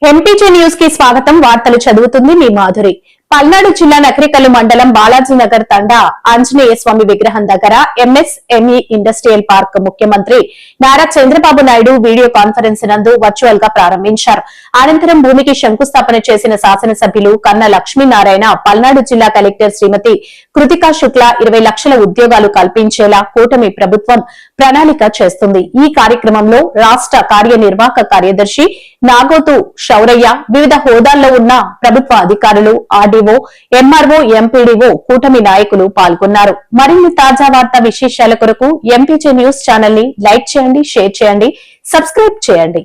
MPJ news కి స్వాగతం. వార్తలు చదువుతుంది మీ మాధురి. పల్నాడు జిల్లా నకరికల్లు మండలం బాలాజీ నగర్ తండా ఆంజనేయ స్వామి విగ్రహం దగ్గర ఎంఎస్ఎంఈ ఇండస్ట్రియల్ పార్క్ ముఖ్యమంత్రి నారా చంద్రబాబు నాయుడు వీడియో కాన్ఫరెన్స్ నందు వర్చువల్ గా ప్రారంభించారు. అనంతరం భూమికి శంకుస్థాపన చేసిన శాసనసభ్యులు కన్నా లక్ష్మీనారాయణ పల్నాడు జిల్లా కలెక్టర్ శ్రీమతి కృతికా శుక్ల 20 లక్షల ఉద్యోగాలు కల్పించేలా కూటమి ప్రభుత్వం ప్రణాళిక చేస్తుంది. ఈ కార్యక్రమంలో రాష్ట్ర కార్యనిర్వాహక కార్యదర్శి నాగోతు శౌరయ్య, వివిధ హోదాల్లో ఉన్న ప్రభుత్వ అధికారులు, ఆర్డీఓ, ఎంఆర్ఓ, ఎంపీడీఓ, కూటమి నాయకులు పాల్గొన్నారు. మరిన్ని తాజా వార్తా విశేషాల కొరకు ఎంపీజే న్యూస్ ఛానల్ ని లైక్ చేయండి, షేర్ చేయండి, సబ్స్క్రైబ్ చేయండి.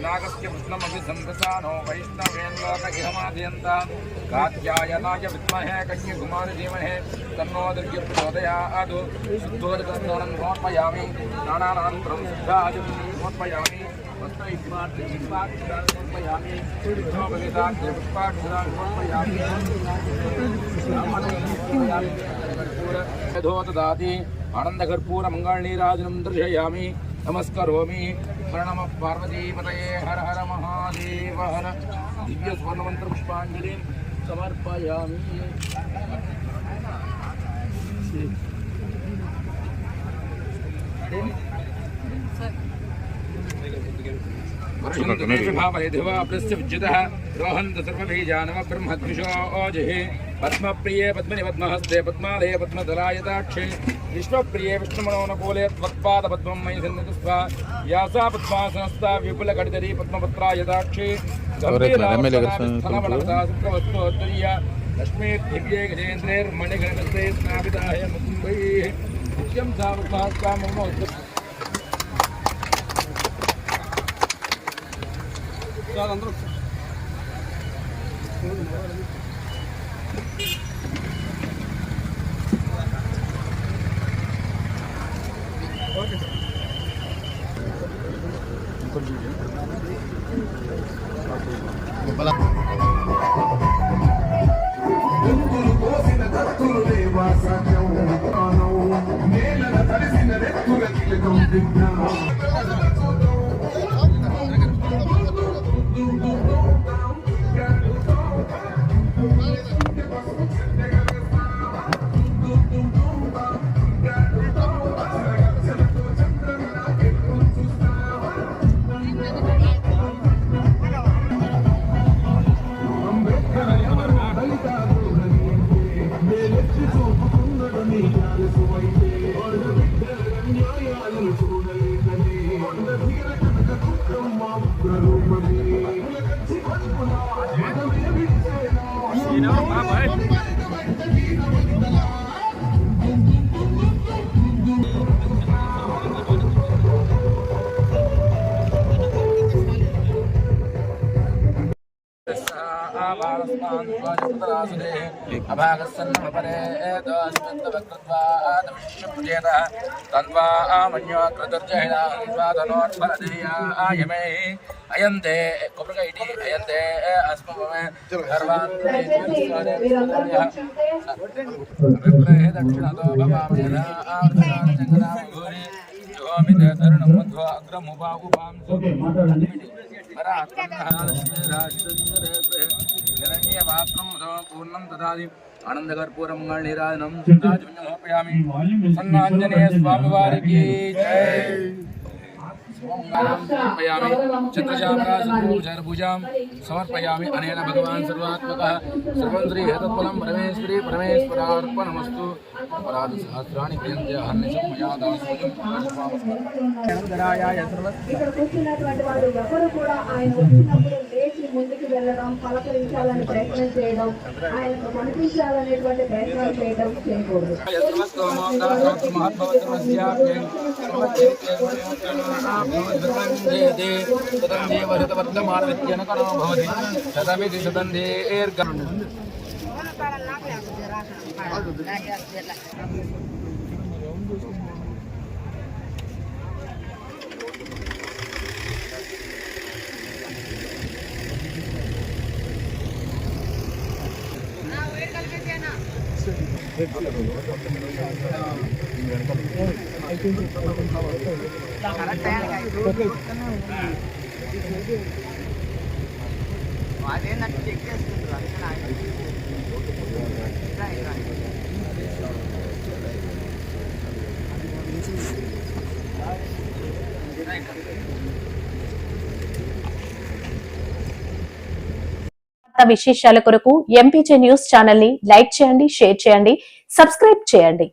नागस्य कृष्णमपि संदसानो वैष्णवेन्द्रगिहमादयन्तां कात्यायनाय विद्महे कन्याकुमारी धीमहि तन्नो दुर्गे प्रचोदयात् शुद्धोदकस्नानं समर्पयामि स्नानानन्तरं शुद्धाजं समर्पयामि समर्पयामि ददाति आनंदकर्पूर मंगलनीराजनं दर्शयामि नमस्करोमि प्रणम पार्वतीपतये हर हर महादेव हर दिव्य स्वर्णमंत्र पुष्पांजलिं समर्पयामि। पद्मप्रिये पद्मनि पद्महस्ते पद्मालये पद्मदलायताक्षे विश्वप्रिये विष्णुमनोनुकूले त्वत्पाद पद्मं मयि सन्निधत्स्वा यासा पद्मासनस्था विपुलकटितरी पद्मपत्रायताक्षे गम्भीरावस्तनवस्तोत्तरीय लक्ष्मीर्दिव्ये गजेन्द्रैर्मणिगणकस्ते स्नापिताय मुकुम्बैः नित्यं सावधास्ता मम अयन्ते कोपरकैटी अयन्ते अस्मभवे सर्वान् दक्षिणतो भवामयदा आर्धनाचङ्गनामघोरे जोमिते तरुणं मध्वा अग्रमुपाकुपां पूर्णं ददाति आनंदकर्पूर मंगलनीराजनं समर्पयामि। सन्नाञ्जनेय स्वामी वारिकी जय। समर्पयामि चित्रशामराजपूजां समर्पयामि। अनेन भगवान् सर्वात्मकः सर्वं श्री हेतुफलं परमेश्वरी परमेश्वरार्पणमस्तु। अपराधसहस्राणि क्रियन्ते अहर्निशं मया ముందుకు వెళ్ళడం, పలకరించాలని ప్రయత్నం చేయడం, ఆయనకు కనిపించాలనేటువంటి ప్రయత్నాలు చేయకూడదు. शतं जीवशतवर्धमानविद्यनकरो भवति शतमिति शतं दीर्घम् విశేషాల కొరకు ఎంపీజే న్యూస్ ఛానల్ ని లైక్ చేయండి, షేర్ చేయండి, సబ్స్క్రైబ్ చేయండి.